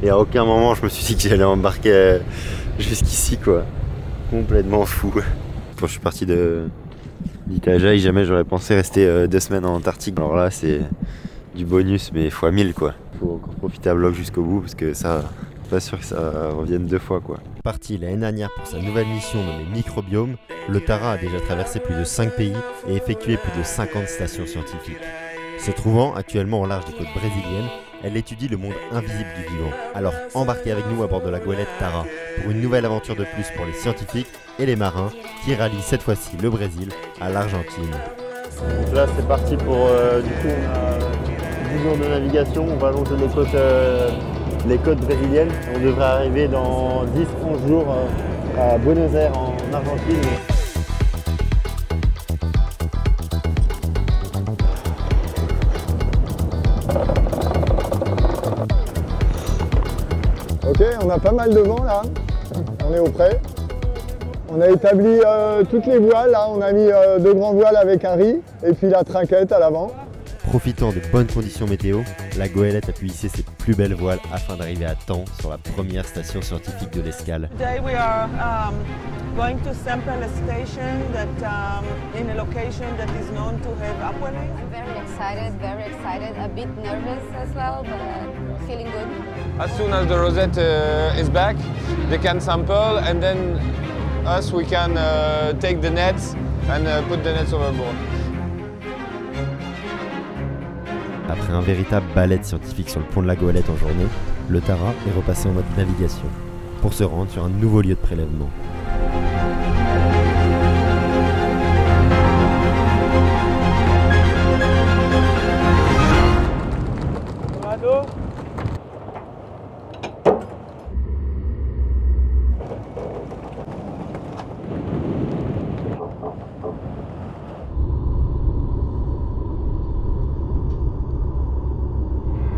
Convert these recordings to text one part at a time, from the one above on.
Et à aucun moment je me suis dit que j'allais embarquer jusqu'ici quoi. Complètement fou. Quand je suis parti d'Itajaï, jamais j'aurais pensé rester 2 semaines en Antarctique. Alors là c'est du bonus mais x 1000 quoi. Faut encore profiter à bloc jusqu'au bout parce que ça, pas sûr que ça revienne 2 fois quoi. Parti l'année dernière pour sa nouvelle mission nommée Microbiome, le Tara a déjà traversé plus de 5 pays et effectué plus de 50 stations scientifiques. Se trouvant actuellement au large des côtes brésiliennes, elle étudie le monde invisible du vivant. Alors embarquez avec nous à bord de la goélette Tara pour une nouvelle aventure de plus pour les scientifiques et les marins qui rallient cette fois-ci le Brésil à l'Argentine. Donc là c'est parti pour du coup on a 10 jours de navigation, on va longer les côtes brésiliennes. On devrait arriver dans 10-11 jours à Buenos Aires en Argentine. Ok, on a pas mal de vent là, on est au près. On a établi toutes les voiles, là on a mis 2 grands voiles avec un riz et puis la trinquette à l'avant. Profitant de bonnes conditions météo, la goélette a pu hisser ses plus belles voiles afin d'arriver à temps sur la première station scientifique de l'escale. Today we are going to sample a station that in a location that is known to have upwelling. I'm very excited, a bit nervous as well, but feeling good. As soon as the rosette is back, they can sample and then us we can take the nets and put the nets overboard. Après un véritable ballet scientifique sur le pont de la goélette en journée, le Tara est repassé en mode navigation pour se rendre sur un nouveau lieu de prélèvement.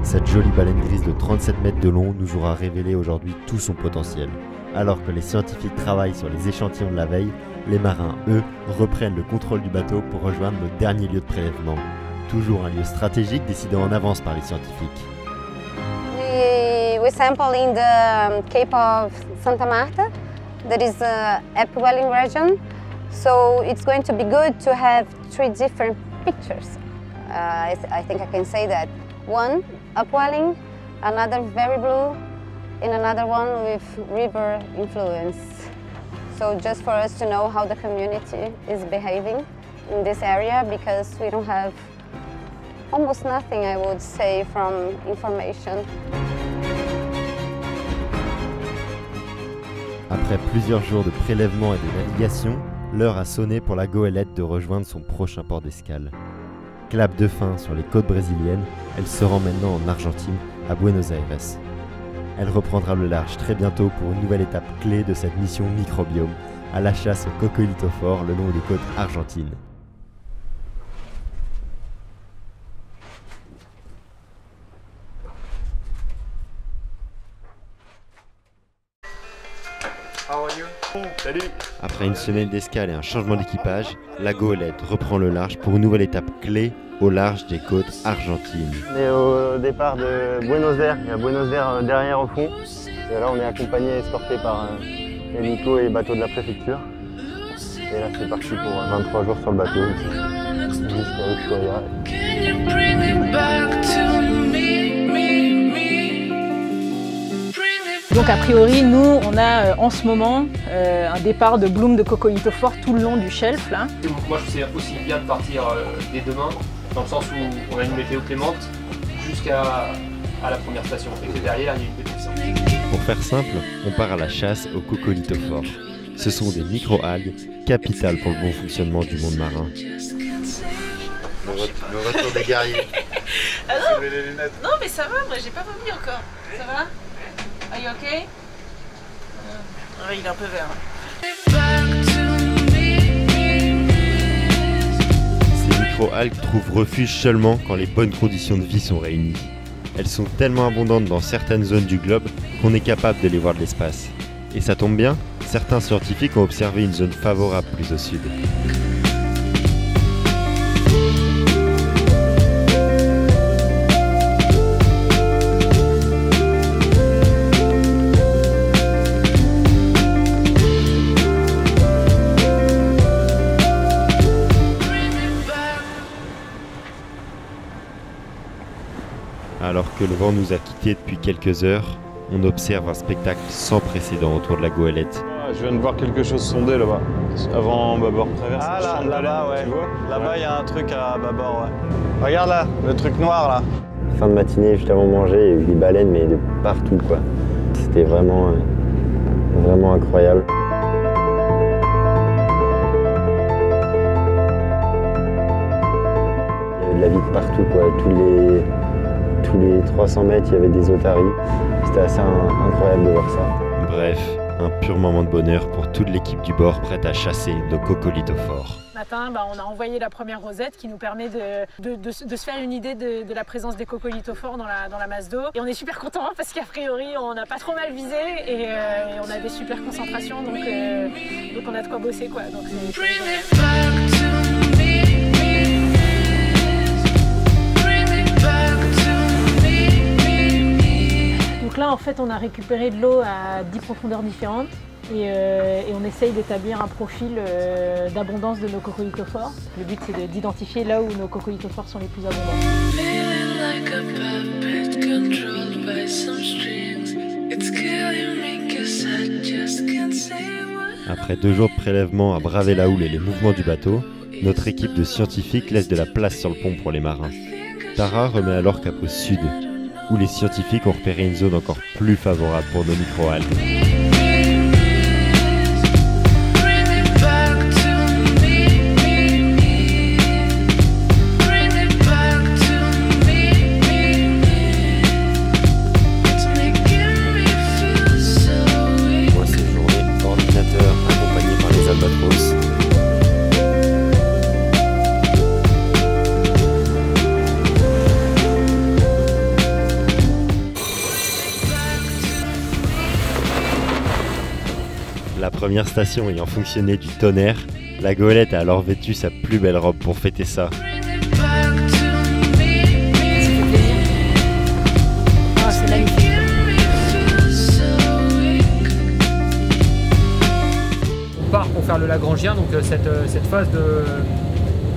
Cette jolie baleine grise de 37 mètres de long nous aura révélé aujourd'hui tout son potentiel. Alors que les scientifiques travaillent sur les échantillons de la veille, les marins, eux, reprennent le contrôle du bateau pour rejoindre le dernier lieu de prélèvement. Toujours un lieu stratégique décidé en avance par les scientifiques. We sample in the Cape of Santa Marta, that is the upwelling region. So it's going to be good to have 3 different pictures. I think I can say that. One upwelling, another very blue, and another one with river influence. So just for us to know how the community is behaving in this area, because we don't have almost nothing, I would say, from information. Après plusieurs jours de prélèvement et de navigation, l'heure a sonné pour la goélette de rejoindre son prochain port d'escale. Clap de fin sur les côtes brésiliennes, elle se rend maintenant en Argentine, à Buenos Aires. Elle reprendra le large très bientôt pour une nouvelle étape clé de cette mission Microbiome, à la chasse au coccolithophore le long des côtes argentines. Salut. Après une semaine d'escale et un changement d'équipage, la goélette reprend le large pour une nouvelle étape clé au large des côtes argentines. On est au départ de Buenos Aires, il y a Buenos Aires derrière au fond. Et là on est accompagné et escorté par hélico et bateau de la préfecture. Et là c'est parti pour 23 jours sur le bateau ici, jusqu'à Ushuaia. Donc a priori, nous, on a en ce moment un départ de bloom de coccolithophore tout le long du shelf. Là. Donc moi, je sais aussi bien de partir dès demain, dans le sens où on a une météo clémente, jusqu'à la première station. Et que derrière, il y a une petite descente. Pour faire simple, on part à la chasse aux coccolithophores. Ce sont des micro-algues capitales pour le bon fonctionnement du monde marin. Le retour des guerriers. Ah non, mais ça va, moi j'ai pas vomi encore. Ça va? Are you okay? Il est un peu vert. Ces micro-algues trouvent refuge seulement quand les bonnes conditions de vie sont réunies. Elles sont tellement abondantes dans certaines zones du globe qu'on est capable de les voir de l'espace. Et ça tombe bien, certains scientifiques ont observé une zone favorable plus au sud. vent nous a quittés depuis quelques heures, on observe un spectacle sans précédent autour de la goélette. Ah, je viens de voir quelque chose sonder là-bas, avant bâbord traverse. Ah là-bas, ouais. Là-bas, il y a un truc à bâbord, ouais. Regarde là, le truc noir là. Fin de matinée, juste avant de manger, il y a eu des baleines, mais de partout, quoi. C'était vraiment, vraiment incroyable. Il y avait de la vie de partout, quoi. Tous les 300 mètres, il y avait des otaries. C'était assez incroyable de voir ça. Bref, un pur moment de bonheur pour toute l'équipe du bord prête à chasser nos coccolithophores. Ce matin, on a envoyé la première rosette qui nous permet de se faire une idée de la présence des coccolithophores dans la masse d'eau. Et on est super contents parce qu'a priori, on n'a pas trop mal visé et on a des super concentrations, donc on a de quoi bosser, quoi. Donc, donc là, en fait, on a récupéré de l'eau à 10 profondeurs différentes. Et on essaye d'établir un profil d'abondance de nos coccolithophores. Le but, c'est d'identifier là où nos coccolithophores sont les plus abondants. Après 2 jours de prélèvement à braver la houle et les mouvements du bateau, notre équipe de scientifiques laisse de la place sur le pont pour les marins. Tara remet alors cap au sud, où les scientifiques ont repéré une zone encore plus favorable pour nos microalgues. La première station ayant fonctionné du tonnerre, la goélette a alors vêtu sa plus belle robe pour fêter ça. On part pour faire le Lagrangien, donc cette phase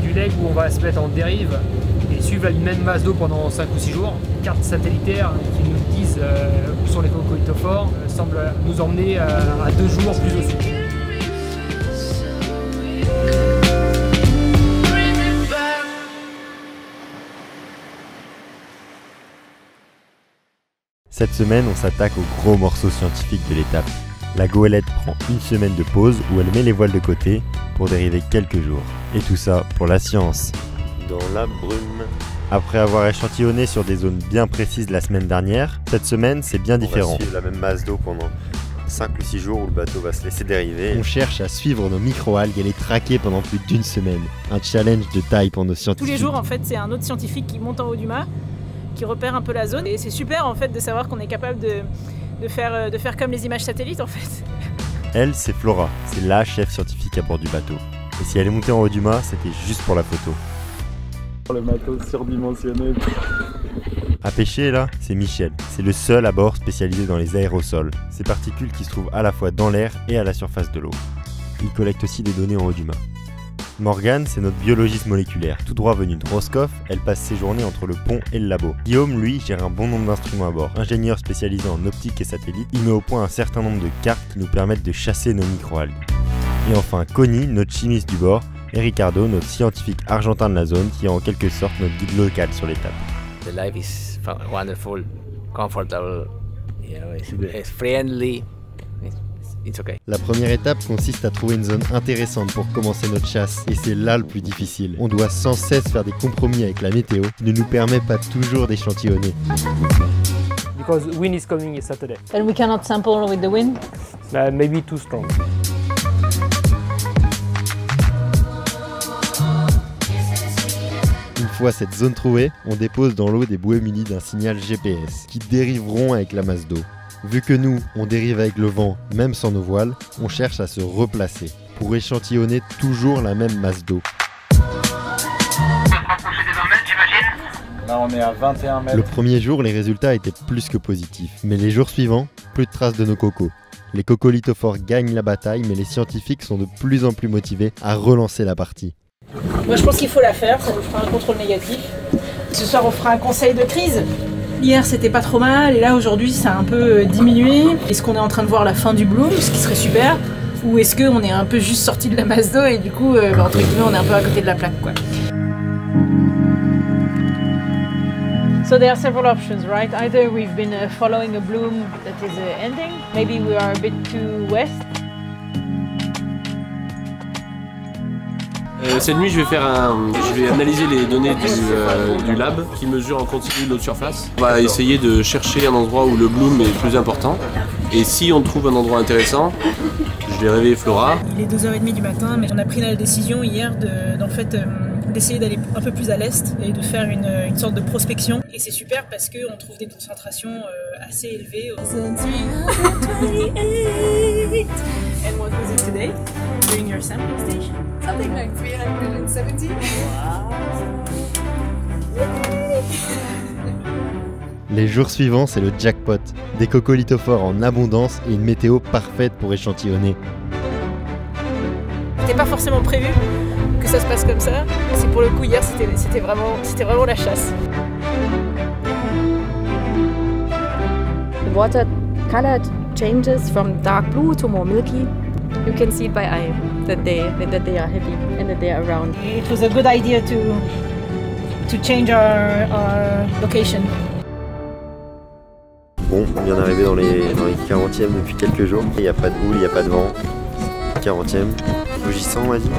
du leg où on va se mettre en dérive et suivre une même masse d'eau pendant 5 ou 6 jours. Cartes satellitaires qui nous disent où sont les coccolithophores semblent nous emmener à 2 jours plus au sud. Cette semaine, on s'attaque au gros morceau scientifique de l'étape. La goélette prend une semaine de pause où elle met les voiles de côté pour dériver quelques jours. Et tout ça pour la science. Dans la brume. Après avoir échantillonné sur des zones bien précises la semaine dernière, cette semaine c'est bien différent. On va suivre la même masse d'eau pendant 5 ou 6 jours où le bateau va se laisser dériver. On cherche à suivre nos microalgues et les traquer pendant plus d'1 semaine. Un challenge de taille pour nos scientifiques. Tous les jours en fait c'est un autre scientifique qui monte en haut du mât, qui repère un peu la zone et c'est super en fait de savoir qu'on est capable de faire comme les images satellites en fait. Elle c'est Flora, c'est la chef scientifique à bord du bateau. Et si elle est montée en haut du mât, c'était juste pour la photo. Le matos surdimensionné. À pêcher là, c'est Michel. C'est le seul à bord spécialisé dans les aérosols, ces particules qui se trouvent à la fois dans l'air et à la surface de l'eau. Il collecte aussi des données en haut du mât. Morgane, c'est notre biologiste moléculaire. Tout droit venue de Roscoff, elle passe ses journées entre le pont et le labo. Guillaume, lui, gère un bon nombre d'instruments à bord. Ingénieur spécialisé en optique et satellite, il met au point un certain nombre de cartes qui nous permettent de chasser nos microalgues. Et enfin, Connie, notre chimiste du bord, et Ricardo, notre scientifique argentin de la zone, qui est en quelque sorte notre guide local sur l'étape. The life is wonderful, comfortable, you know, it's friendly. It's okay. La première étape consiste à trouver une zone intéressante pour commencer notre chasse, et c'est là le plus difficile. On doit sans cesse faire des compromis avec la météo, qui ne nous permet pas toujours d'échantillonner. Because wind is coming Saturday. And we cannot sample with the wind? Maybe too strong. Une fois cette zone trouvée, on dépose dans l'eau des bouées munies d'un signal GPS, qui dériveront avec la masse d'eau. Vu que nous, on dérive avec le vent, même sans nos voiles, on cherche à se replacer, pour échantillonner toujours la même masse d'eau. Là on est à 21 mètres. Le premier jour, les résultats étaient plus que positifs, mais les jours suivants, plus de traces de nos cocos. Les coccolithophores gagnent la bataille, mais les scientifiques sont de plus en plus motivés à relancer la partie. Moi je pense qu'il faut la faire, ça nous fera un contrôle négatif. Ce soir on fera un conseil de crise. Hier c'était pas trop mal et là aujourd'hui ça a un peu diminué. Est-ce qu'on est en train de voir la fin du bloom, ce qui serait super, ou est-ce qu'on est un peu juste sorti de la masse d'eau et du coup entre guillemets on est un peu à côté de la plaque quoi. So there are several options, right? Either we've been following a bloom that is ending, maybe we are a bit too west. Cette nuit, je vais analyser les données du lab qui mesure en continu l'eau de surface. On va essayer de chercher un endroit où le bloom est plus important. Et si on trouve un endroit intéressant, je vais réveiller Flora. Il est 2h30 du matin, mais on a pris la décision hier d'essayer d'aller un peu plus à l'est et de faire une sorte de prospection. Et c'est super parce qu'on trouve des concentrations assez élevées. And what was it today during your sampling station? Something like 370. Wow. Les jours suivants, c'est le jackpot. Des coccolithophores en abondance et une météo parfaite pour échantillonner. C'était pas forcément prévu que ça se passe comme ça. C'est pour le coup hier, c'était vraiment la chasse. The water color changes from dark blue to more milky. You can see it by eye that they are happy and that they are around. It was a good idea to change our location. Bon, on vient d'arriver dans les 40e depuis quelques jours. Il n'y a pas de houle, il n'y a pas de vent. 40e, rougissant on va dire.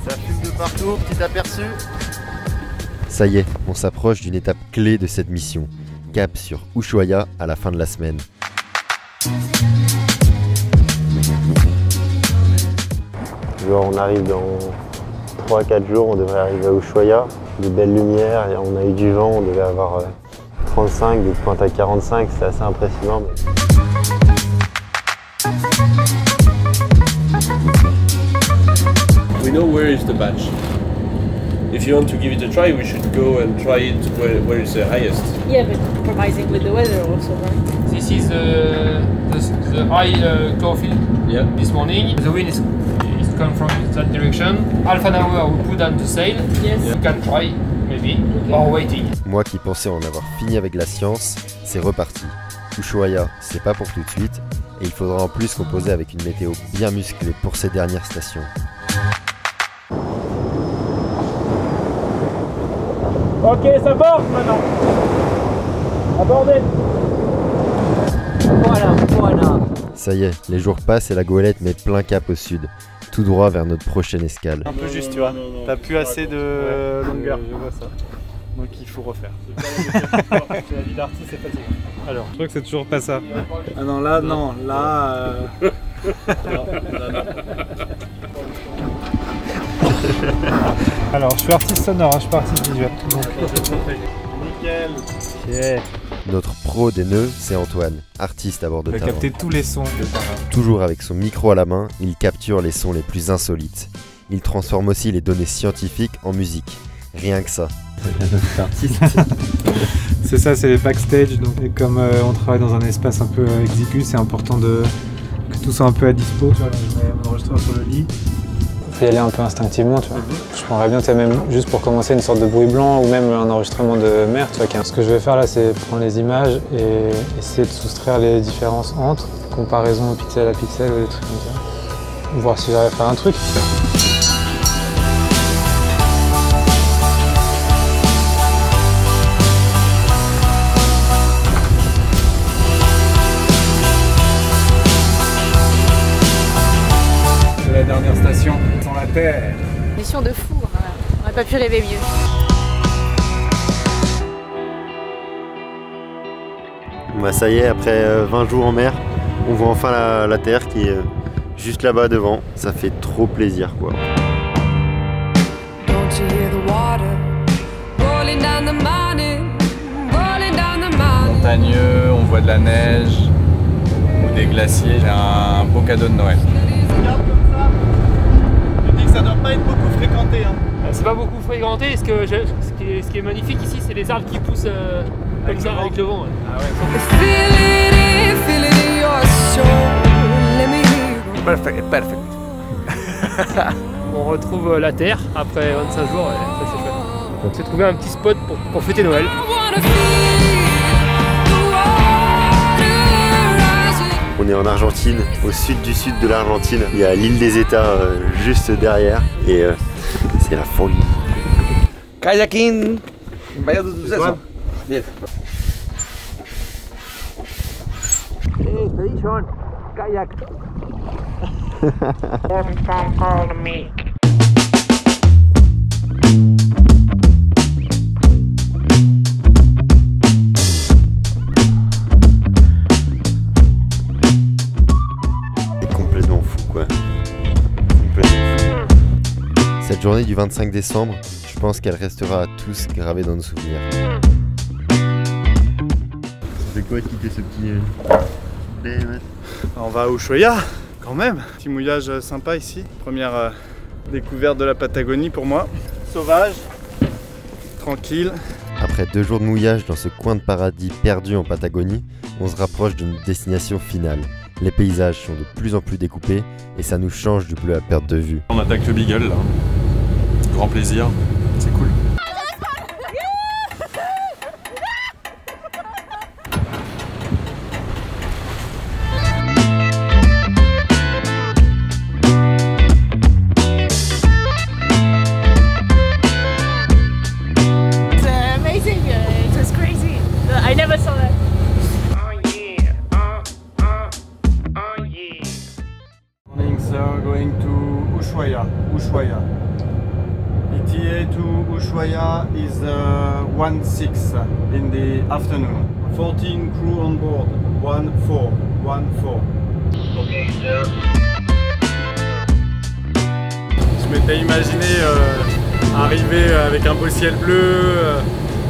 Ça fume de partout, petit aperçu. Ça y est, on s'approche d'une étape clé de cette mission. Cap sur Ushuaia à la fin de la semaine. Genre on arrive dans 3-4 jours, on devrait arriver à Ushuaia. De belles lumières, et on a eu du vent, on devait avoir 35, des pointes à 45, c'est assez impressionnant. We know where is the batch. If you want to give it a try, we should go and try it where it's the highest. Yeah, but compromising with the weather also, right? This is the high chlorophyle this morning. The wind is come from that direction. Half an hour we put down the sail. Yes. You can try, maybe, or waiting. Moi qui pensais en avoir fini avec la science, c'est reparti. Ushuaia, c'est pas pour tout de suite, et il faudra en plus composer avec une météo bien musclée pour ces dernières stations. Ok, ça porte maintenant. Abordez. Voilà. Ça y est, les jours passent et la goélette met plein cap au sud, tout droit vers notre prochaine escale. Un peu juste, tu vois. T'as plus assez de longueur. Je vois ça. Donc il faut refaire. La vie d'artiste, c'est fatigant. Alors, je crois que c'est toujours pas ça. Ah non, là, non. Là. Non. Alors, je suis artiste sonore, hein, je suis pas artiste visuel. Donc, nickel. Yeah. Notre pro des nœuds, c'est Antoine, artiste à bord de Il a Taran. capté tous les sons de Taran. Toujours avec son micro à la main, il capture les sons les plus insolites. Il transforme aussi les données scientifiques en musique. Rien que ça. C'est ça, c'est les backstage. Donc, et comme on travaille dans un espace un peu exigu, c'est important que tout soit un peu à dispo. Tu vois, là, je mets mon enregistreur sur le lit. Y aller un peu instinctivement, tu vois. Je prendrais bien, même juste pour commencer, une sorte de bruit blanc ou même un enregistrement de mer, tu vois. Ce que je vais faire là, c'est prendre les images et essayer de soustraire les différences entre, comparaison pixel à pixel ou des trucs comme ça. Voir si j'arrive à faire un truc. C'est la dernière station dans la Terre. Mission de fou, on n'a pas pu rêver mieux. Bah ça y est, après 20 jours en mer, on voit enfin la Terre qui est juste là-bas devant. Ça fait trop plaisir quoi. Don't you hear the water rolling down the mountain, rolling montagneux, on voit de la neige ou des glaciers. C'est un beau cadeau de Noël. Tu dis que ça doit pas être beaucoup fréquenté. Hein. C'est pas beaucoup fréquenté. Ce qui est magnifique ici, c'est les arbres qui poussent comme ça avec le vent. Ouais. Ah ouais. Perfect, perfect. On retrouve la terre après 25 jours, ouais, ça c'est chouette. On s'est trouvé un petit spot pour fêter Noël. On est en Argentine, au sud du sud de l'Argentine. Il y a l'île des États juste derrière et c'est la folie. Kayaking. Vaya de suceso. Bien. Expedition. Kayak. Complètement fou quoi. Cette journée du 25 décembre, je pense qu'elle restera à tous gravée dans nos souvenirs. Ça fait quoi de quitter ce petit BMS? On va à Ushuaia quand même. Petit mouillage sympa ici. Première découverte de la Patagonie pour moi. Sauvage, tranquille. Après 2 jours de mouillage dans ce coin de paradis perdu en Patagonie, on se rapproche de notre destination finale. Les paysages sont de plus en plus découpés et ça nous change du bleu à perte de vue. On attaque le Beagle là. Grand plaisir, c'est cool. It's amazing. It was crazy. I never saw that. Morning sir, going to Ushuaia. ETA to Ushuaia is 1:06 in the afternoon. 14 crew on board. 1-4. Okay, sir. Je m'étais imaginé arriver avec un beau ciel bleu,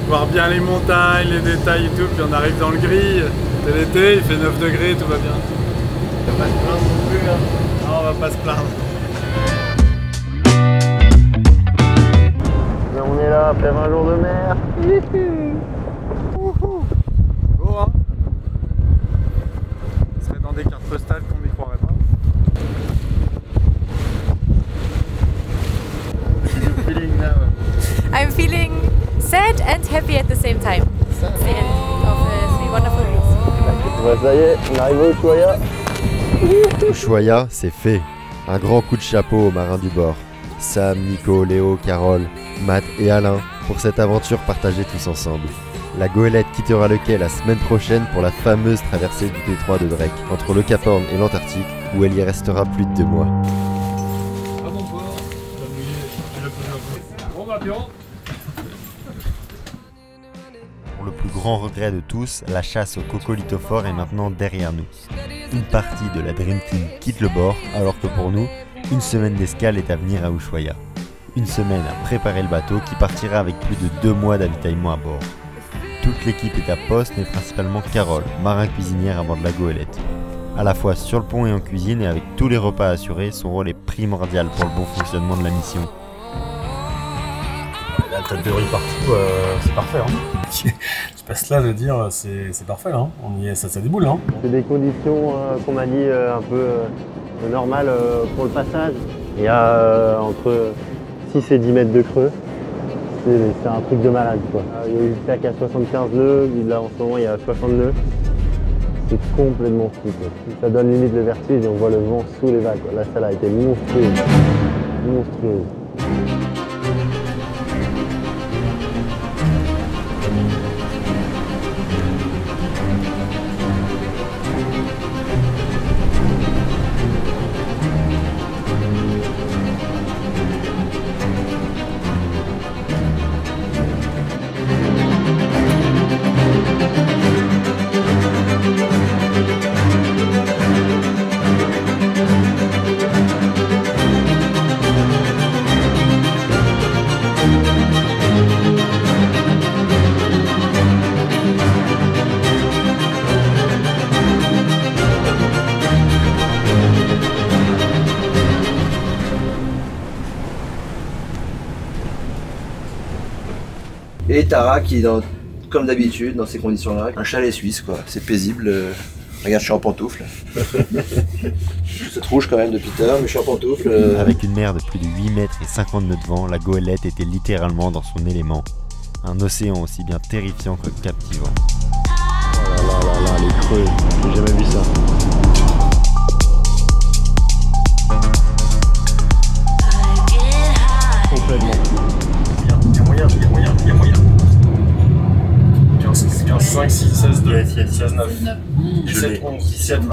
voir bien les montagnes, les détails et tout, puis on arrive dans le gris. C'est l'été, il fait 9 degrés, tout va bien. On va pas se plaindre non plus, hein. Non, on va pas se plaindre. On est là après 20 jours de mer. Beau hein. On serait dans des cartes postales qu'on n'y croirait pas. I'm feeling sad and happy at the same time. It's the end of 3 wonderful weeks. Ouais, ça y est, on arrive à Ushuaia. Ushuaia, c'est fait. Un grand coup de chapeau aux marins du bord. Sam, Nico, Léo, Carole, Matt et Alain pour cette aventure partagée tous ensemble. La goélette quittera le quai la semaine prochaine pour la fameuse traversée du détroit de Drake, entre le Cap Horn et l'Antarctique, où elle y restera plus de 2 mois. Pour le plus grand regret de tous, la chasse au coccolithophore est maintenant derrière nous. Une partie de la Dream Team quitte le bord, alors que pour nous, une semaine d'escale est à venir à Ushuaia. Une semaine à préparer le bateau qui partira avec plus de 2 mois d'avitaillement à bord. Toute l'équipe est à poste, mais principalement Carole, marin cuisinière à bord de la goélette. À la fois sur le pont et en cuisine, et avec tous les repas assurés, son rôle est primordial pour le bon fonctionnement de la mission. La tête de riz partout, c'est parfait. Hein. Je passe là de dire c'est parfait, hein. On y est, ça déboule. Hein. C'est des conditions qu'on m'a dit un peu normales pour le passage. Il y a entre 6 et 10 mètres de creux. C'est un truc de malade quoi. Il y a eu jusqu'à qu'à 75 nœuds, là en ce moment il y a 60 nœuds. C'est complètement fou quoi. Ça donne limite le vertige et on voit le vent sous les vagues quoi. Là celle-là a été monstrueuse. Monstrueuse. Et Tara qui est comme d'habitude dans ces conditions-là. Un chalet suisse quoi, c'est paisible. Regarde, je suis en pantoufles. C'est rouge quand même de Peter, mais je suis en pantoufles. Avec une mer de plus de 8 mètres et 50 nœuds de vent, la goélette était littéralement dans son élément. Un océan aussi bien terrifiant que captivant. Oh là là là là, les creux, j'ai jamais vu ça. Complètement. Il y a moyen. 15, 5, 6, 16, 2, 16, 9, 17, 11, 17, 1.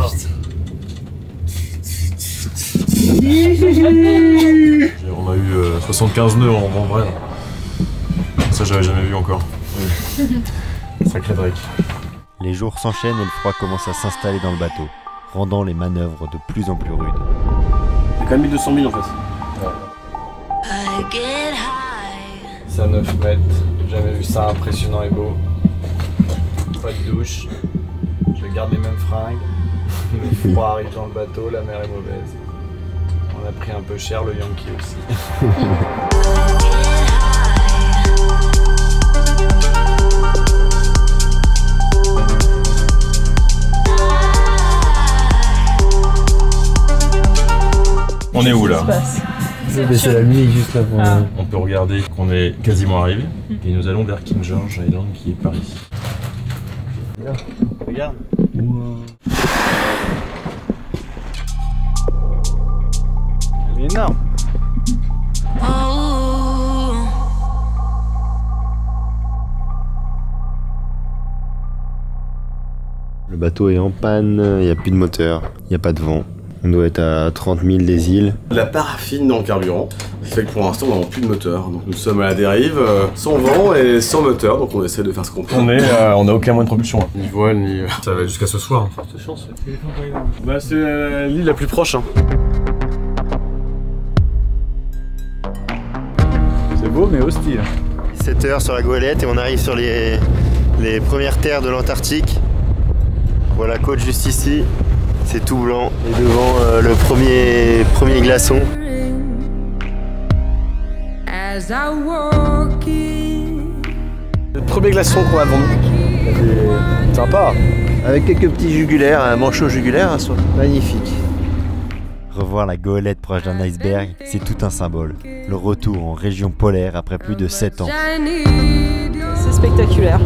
On a eu 75 nœuds en vrai. Ça, j'avais jamais vu encore. Sacré break. Les jours s'enchaînent et le froid commence à s'installer dans le bateau, rendant les manœuvres de plus en plus rudes. C'est quand même 1200 000 en fait. C'est à 9 mètres, j'ai jamais vu ça impressionnant et beau. Pas de douche, je garde les mêmes fringues. Le froid arrive dans le bateau, la mer est mauvaise. On a pris un peu cher, le Yankee aussi. On est où là? Je vais baisser la nuit juste là pour... On peut regarder qu'on est quasiment arrivé. Et nous allons vers King George Island qui est par ici. Regarde. Elle est énorme. Le bateau est en panne, il n'y a plus de moteur, il n'y a pas de vent. On doit être à 30 000 des îles. La paraffine dans le carburant fait que pour l'instant on n'a plus de moteur. Donc nous sommes à la dérive, sans vent et sans moteur. Donc on essaie de faire ce qu'on peut. On n'a aucun moyen de propulsion. Ni voile, ni... Ça va jusqu'à ce soir. Forte chance. Bah, c'est l'île la plus proche. Hein. C'est beau mais hostile. 7 heures sur la goélette et on arrive sur les premières terres de l'Antarctique. Voilà la côte juste ici. C'est tout blanc et devant le premier glaçon. Le premier glaçon qu'on a devant nous. Sympa. Avec quelques petits jugulaires, un manchot jugulaire, magnifique. Revoir la goélette proche d'un iceberg, c'est tout un symbole. Le retour en région polaire après plus de 7 ans. C'est spectaculaire.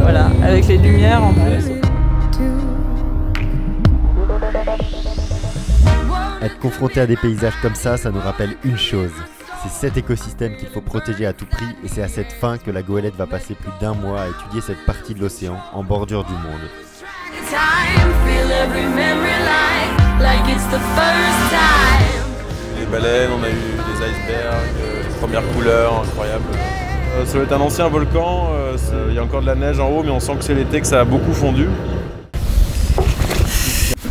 Voilà, avec les lumières en plus. Être confronté à des paysages comme ça nous rappelle une chose. C'est cet écosystème qu'il faut protéger à tout prix et c'est à cette fin que la goélette va passer plus d'1 mois à étudier cette partie de l'océan en bordure du monde. Les baleines, on a eu des icebergs, les premières couleurs incroyables. Ça va être un ancien volcan, il y a encore de la neige en haut mais on sent que c'est l'été, que ça a beaucoup fondu.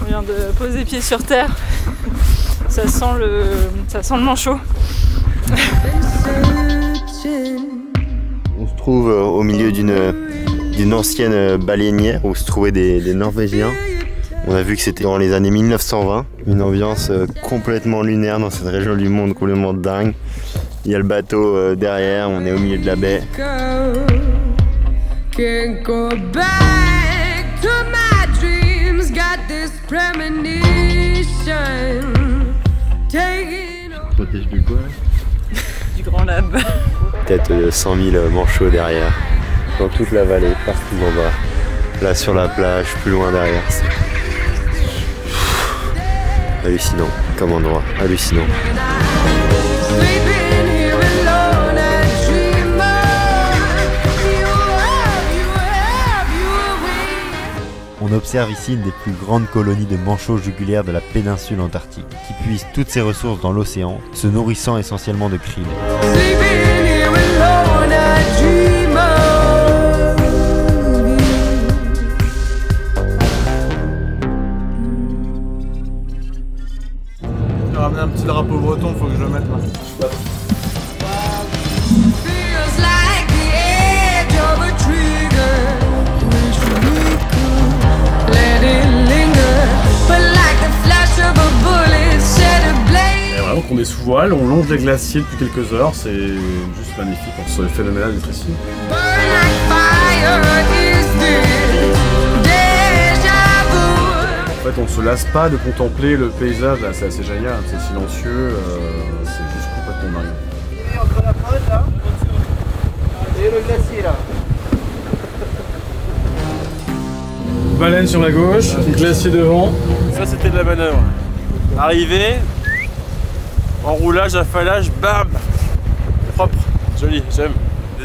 On vient de poser pied sur terre. Ça sent le manchot. On se trouve au milieu d'une ancienne baleinière où se trouvaient des Norvégiens. On a vu que c'était dans les années 1920. Une ambiance complètement lunaire dans cette région du monde complètement dingue. Il y a le bateau derrière, on est au milieu de la baie. Protège du quoi? Du Grand Lab. Peut-être 100 000 manchots derrière, dans toute la vallée, partout en bas. Là sur la plage, plus loin derrière. Hallucinant, comme endroit, hallucinant. On observe ici une des plus grandes colonies de manchots jugulaires de la péninsule antarctique, qui puise toutes ses ressources dans l'océan, se nourrissant essentiellement de krill. J'ai ramené un petit drapeau breton, faut que je le mette là. Et vraiment qu'on est sous voile, on longe les glaciers depuis quelques heures, c'est juste magnifique, on se phénoménal d'être ici. En fait, on se lasse pas de contempler le paysage, là, c'est assez génial, c'est silencieux, c'est juste complètement dingue. Et entre la pointe là, et le glacier là. Baleine sur la gauche, glacier devant. Ça c'était de la manœuvre. Arrivé, enroulage, affalage, bam! Propre, joli, j'aime.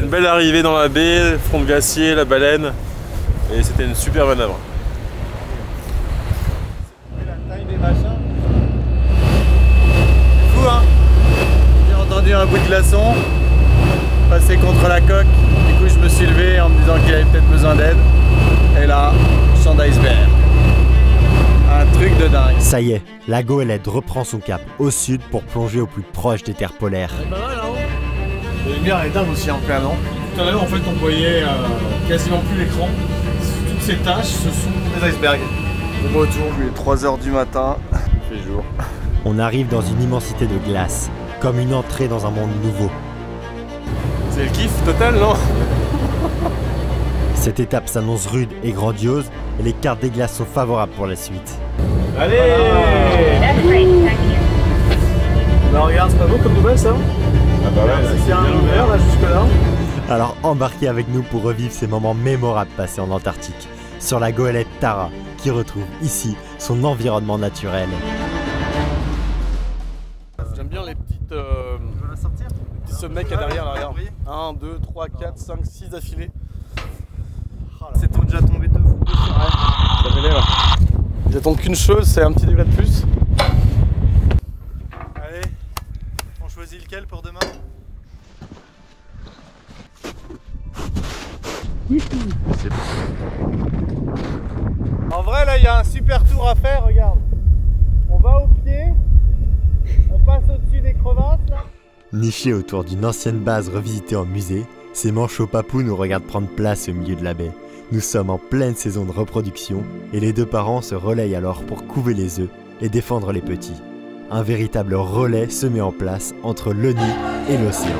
Une belle arrivée dans la baie, front de glacier, la baleine, et c'était une super manœuvre. Fou hein. J'ai entendu un bout de glaçon passer contre la coque, du coup je me suis levé en me disant qu'il avait peut-être besoin d'aide. Et là, champ d'iceberg. Un truc de dingue. Ça y est, la goélette reprend son cap au sud pour plonger au plus proche des terres polaires. C'est pas mal, hein. La lumière est dingue aussi en plein, non? Tout à l'heure, en fait, on voyait quasiment plus l'écran. Toutes ces taches, ce sont des icebergs. Au retour, il est 3 h du matin, il fait jour. On arrive dans une immensité de glace, comme une entrée dans un monde nouveau. C'est le kiff total, non? Cette étape s'annonce rude et grandiose, et les cartes des glaces sont favorables pour la suite. Allez! Bah regarde, c'est pas beau comme nouvelle ça? Ah bah ouais, c'est un ouvert là jusque là. Alors embarquez avec nous pour revivre ces moments mémorables passés en Antarctique, sur la goélette Tara, qui retrouve ici son environnement naturel. J'aime bien les petites sommets qu'il y a derrière là, regarde. 1, 2, 3, 4, 5, 6 d'affilée. C'est déjà tombé 2 fois. Ça m'énerve. J'attends qu'une chose, c'est un petit degré de plus. Allez, on choisit lequel pour demain? C'est bon. En vrai là il y a un super tour à faire, regarde. On va au pied, on passe au-dessus des crevasses là. Nichés autour d'une ancienne base revisitée en musée, ces manchots papous nous regardent prendre place au milieu de la baie. Nous sommes en pleine saison de reproduction et les deux parents se relayent alors pour couver les œufs et défendre les petits. Un véritable relais se met en place entre le nid et l'océan.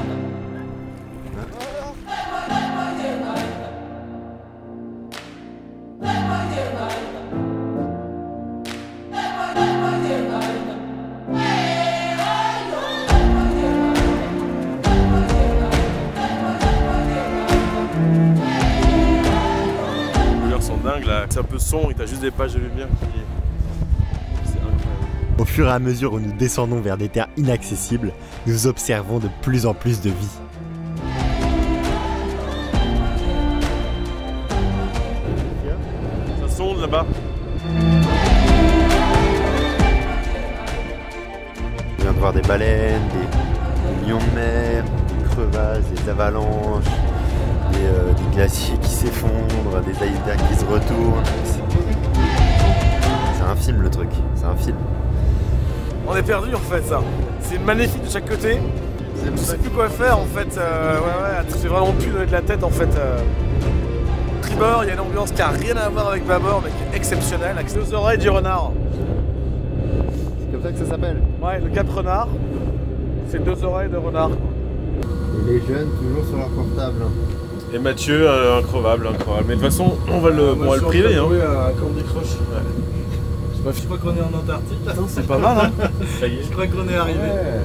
C'est un peu sombre, il t'a juste des pages de lumière. C'est incroyable. Au fur et à mesure où nous descendons vers des terres inaccessibles, nous observons de plus en plus de vie. Ça sonde là-bas. Je viens de voir des baleines, des lions de mer, des crevasses, des avalanches, des glaciers qui s'effondrent, des icebergs qui se retournent. C'est un film le truc, c'est un film. On est perdu en fait ça. C'est magnifique de chaque côté. Je sais plus quoi faire en fait. J'ai vraiment pu donner de la tête en fait. Tribord, il y a une ambiance qui a rien à voir avec Bâbord mais qui est exceptionnelle. Avec les oreilles du renard. C'est comme ça que ça s'appelle? Ouais, le Cap Renard. C'est 2 oreilles de renard. Et les jeunes toujours sur leur portable. Et Mathieu, incroyable. Mais de toute façon, on va le priver. Hein. À Candy Crush. Ouais. Je crois qu'on est en Antarctique. C'est pas mal, hein. Ça y est. Je crois qu'on est arrivé. Ouais.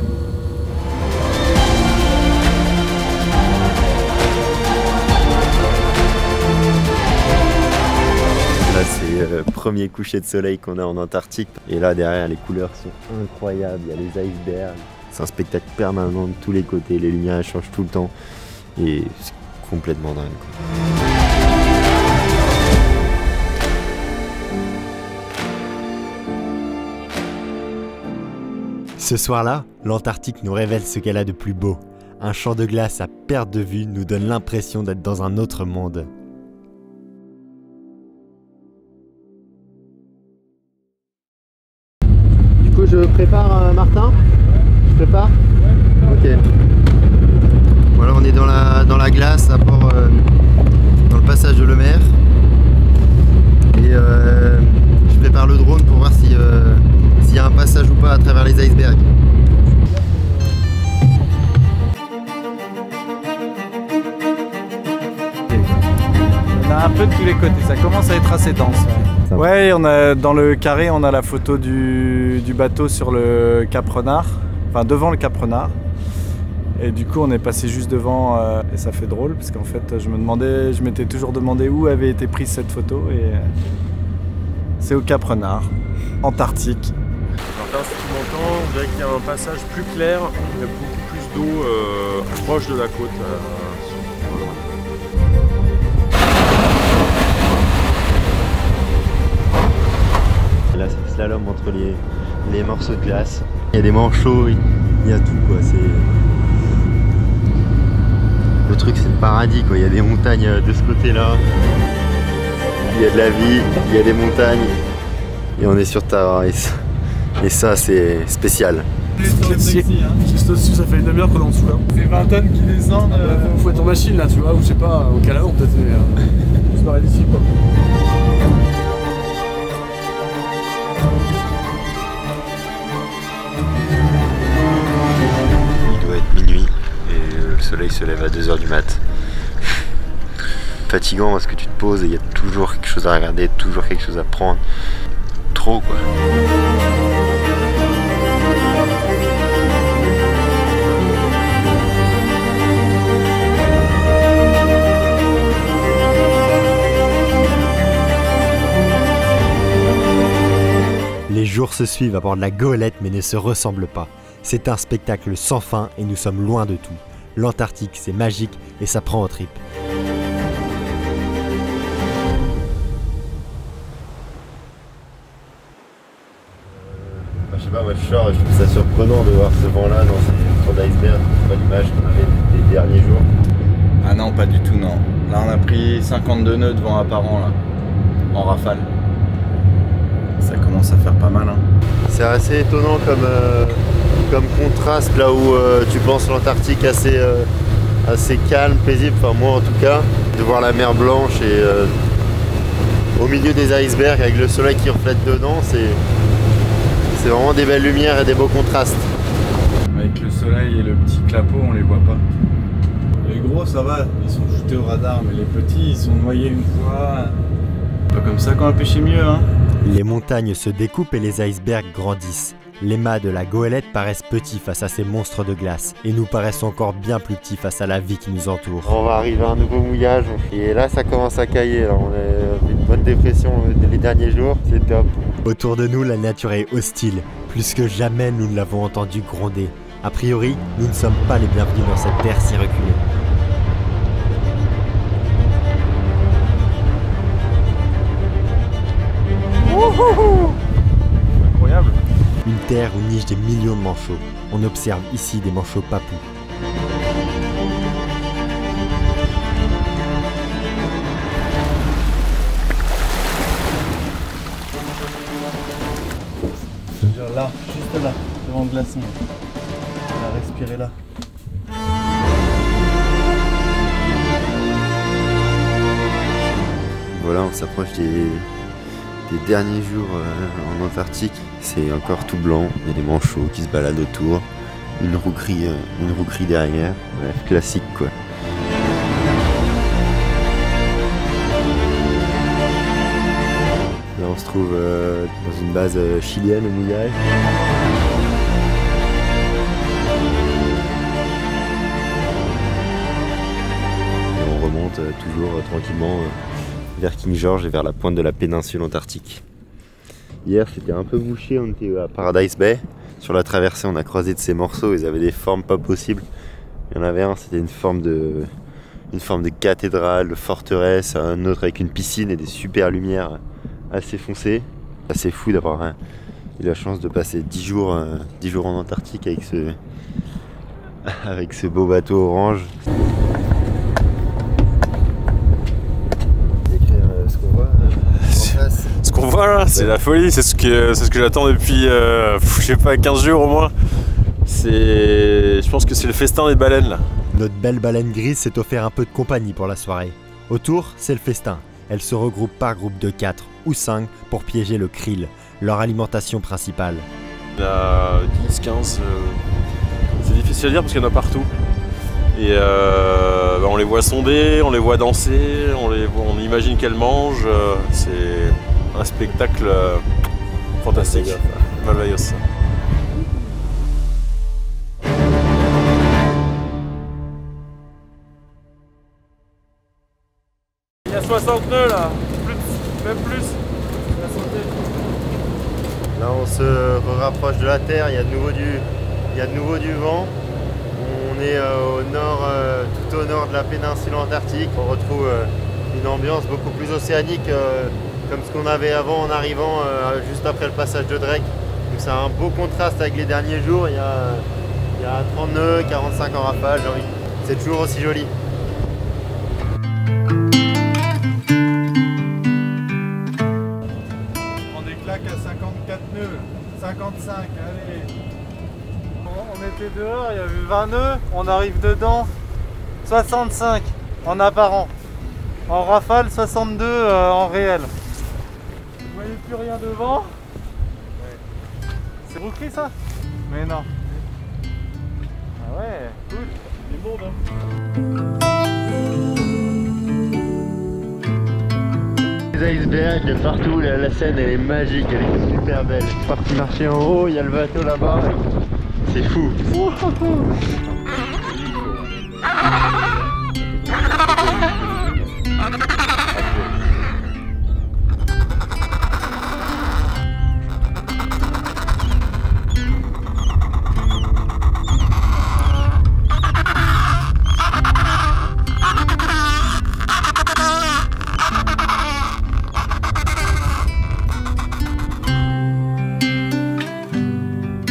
Là, c'est premier coucher de soleil qu'on a en Antarctique. Et là, derrière, les couleurs sont incroyables. Il y a les icebergs. C'est un spectacle permanent de tous les côtés. Les lumières changent tout le temps. Et c'est complètement dingue, quoi. Ce soir-là, l'Antarctique nous révèle ce qu'elle a de plus beau. Un champ de glace à perte de vue nous donne l'impression d'être dans un autre monde. Du coup, je prépare Martin. Je prépare. Ok. Voilà, on est dans la glace à bord, dans le passage de Lemaire. Et je prépare le drone pour voir s'il y a un passage ou pas à travers les icebergs. Un peu de tous les côtés, ça commence à être assez dense. Ouais, on a, dans le carré, on a la photo du bateau sur le Cap Renard, enfin devant le Cap Renard. Et du coup, on est passé juste devant et ça fait drôle parce qu'en fait, je m'étais toujours demandé où avait été prise cette photo et c'est au Cap Renard, Antarctique. Alors là, ce que tu m'entends, on dirait qu'il y a un passage plus clair, il y a beaucoup plus d'eau proche de la côte. Là, c'est le slalom entre les morceaux de glace. Il y a des manchots, il y a tout quoi. Le truc, c'est le paradis quoi. Il y a des montagnes de ce côté-là. Il y a de la vie, il y a des montagnes. Et on est sur Tara Ice. Et ça, c'est spécial. Juste au-dessus, ça fait une demi-heure qu'on est en dessous là. C'est 20 tonnes qui descendent. Faut être en machine là, tu vois, ou je sais pas, au Calaon peut-être, mais on se barrer d'ici quoi. Il doit être minuit et le soleil se lève à 2 h du mat. Fatigant parce que tu te poses et il y a toujours quelque chose à regarder, toujours quelque chose à prendre. Trop quoi. Les jours se suivent à bord de la goélette mais ne se ressemblent pas. C'est un spectacle sans fin et nous sommes loin de tout. L'Antarctique, c'est magique et ça prend aux tripes. Je sais pas, moi je sors et je trouve ça surprenant de voir ce vent-là dans ces tours d'iceberg. C'est pas l'image qu'on avait des derniers jours. Ah non, pas du tout, non. Là, on a pris 52 nœuds de vent apparent, là, en rafale. Ça commence à faire pas mal. Hein. C'est assez étonnant comme contraste, là où tu penses l'Antarctique assez calme, paisible, enfin moi en tout cas, de voir la mer Blanche et au milieu des icebergs avec le soleil qui reflète dedans, c'est vraiment des belles lumières et des beaux contrastes. Avec le soleil et le petit clapot, on les voit pas. Les gros, ça va, ils sont jetés au radar, mais les petits, ils sont noyés une fois. Pas comme ça qu'on va pêcher mieux, hein. Les montagnes se découpent et les icebergs grandissent. Les mâts de la goélette paraissent petits face à ces monstres de glace et nous paraissons encore bien plus petits face à la vie qui nous entoure. On va arriver à un nouveau mouillage et là ça commence à cailler. Là. On a fait une bonne dépression les derniers jours, c'est top. Autour de nous, la nature est hostile. Plus que jamais, nous ne l'avons entendu gronder. A priori, nous ne sommes pas les bienvenus dans cette terre si reculée. Incroyable. Une terre où nichent des millions de manchots. On observe ici des manchots papous. Là, juste là, devant le glaçon. On va respirer là. Voilà, on s'approche des derniers jours en Antarctique. C'est encore tout blanc, il y a des manchots qui se baladent autour, une rouquerie derrière, bref, classique quoi. Là on se trouve dans une base chilienne au mouillage. Et on remonte toujours tranquillement vers King George et vers la pointe de la péninsule antarctique. Hier c'était un peu bouché, on était à Paradise Bay. Sur la traversée on a croisé de ces morceaux, ils avaient des formes pas possibles. Il y en avait un, c'était une forme de cathédrale, de forteresse, un autre avec une piscine et des super lumières assez foncées. C'est fou d'avoir eu la chance de passer 10 jours en Antarctique avec ce beau bateau orange. Ce qu'on voit là, c'est la folie, c'est ce que j'attends depuis je sais pas 15 jours au moins. Je pense que c'est le festin des baleines là. Notre belle baleine grise s'est offert un peu de compagnie pour la soirée. Autour, c'est le festin. Elles se regroupent par groupe de 4 ou 5 pour piéger le krill, leur alimentation principale. Il y a 10, 15, c'est difficile à dire parce qu'il y en a partout. Et on les voit sonder, on les voit danser, on imagine qu'elles mangent. C'est un spectacle fantastique, merveilleux. Il y a 60 nœuds là, même plus. Là on se rapproche de la terre, il y a de nouveau du vent. On est au nord, tout au nord de la péninsule antarctique. On retrouve une ambiance beaucoup plus océanique comme ce qu'on avait avant en arrivant juste après le passage de Drake. Donc c'est un beau contraste avec les derniers jours. Il y a 30 nœuds, 45 en rafale, j'ai envie. C'est toujours aussi joli. On déclaque à 54 nœuds, 55, allez. On était dehors, il y avait 20 nœuds, on arrive dedans, 65 en apparent. En rafale, 62 en réel. Vous voyez plus rien devant? C'est Brooklyn ça? Mais non. Ah ouais, cool. Il est monde hein. Les icebergs partout, la scène elle est magique, elle est super belle. Parti marcher en haut, il y a le bateau là-bas. C'est fou.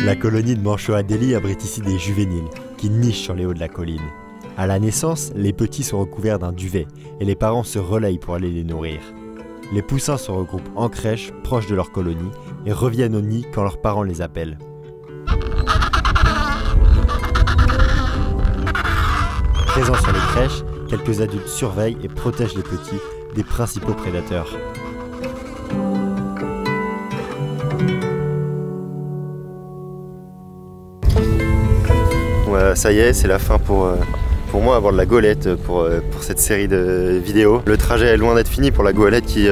La colonie de Manchot Adélie abrite ici des juvéniles qui nichent sur les hauts de la colline. À la naissance, les petits sont recouverts d'un duvet et les parents se relayent pour aller les nourrir. Les poussins se regroupent en crèche proche de leur colonie et reviennent au nid quand leurs parents les appellent. Présents sur les crèches, quelques adultes surveillent et protègent les petits des principaux prédateurs. Ça y est, c'est la fin pour moi à bord de la goélette pour cette série de vidéos. Le trajet est loin d'être fini pour la goélette qui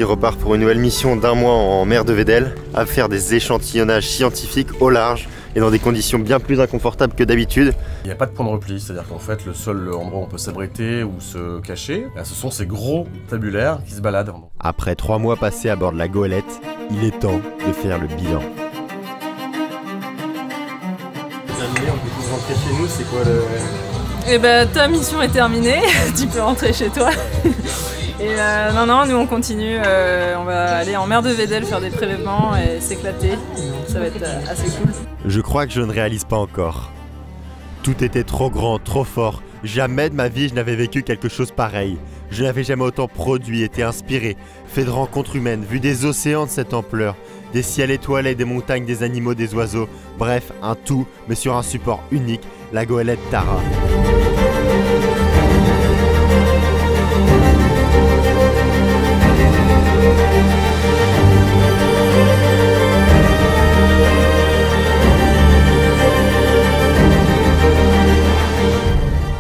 repart pour une nouvelle mission d'1 mois en mer de Weddell à faire des échantillonnages scientifiques au large et dans des conditions bien plus inconfortables que d'habitude. Il n'y a pas de point de repli, c'est-à-dire qu'en fait le seul endroit où on peut s'abriter ou se cacher, ce sont ces gros tabulaires qui se baladent. Après 3 mois passés à bord de la goélette, il est temps de faire le bilan. On peut tous rentrer chez nous, c'est quoi le... Eh ben ta mission est terminée, tu peux rentrer chez toi. Et non, nous on continue, on va aller en mer de Weddell faire des prélèvements et s'éclater, ça va être assez cool. Je crois que je ne réalise pas encore. Tout était trop grand, trop fort, jamais de ma vie je n'avais vécu quelque chose pareil. Je n'avais jamais autant produit, été inspiré, fait de rencontres humaines, vu des océans de cette ampleur, des ciels étoilés, des montagnes, des animaux, des oiseaux, bref, un tout, mais sur un support unique, la goélette Tara.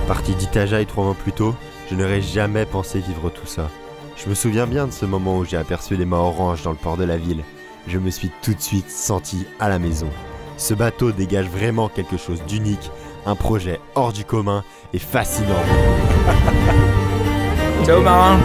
Parti d'Itajaï 3 mois plus tôt, je n'aurais jamais pensé vivre tout ça. Je me souviens bien de ce moment où j'ai aperçu les mâts oranges dans le port de la ville. Je me suis tout de suite senti à la maison. Ce bateau dégage vraiment quelque chose d'unique, un projet hors du commun et fascinant. Ciao marin.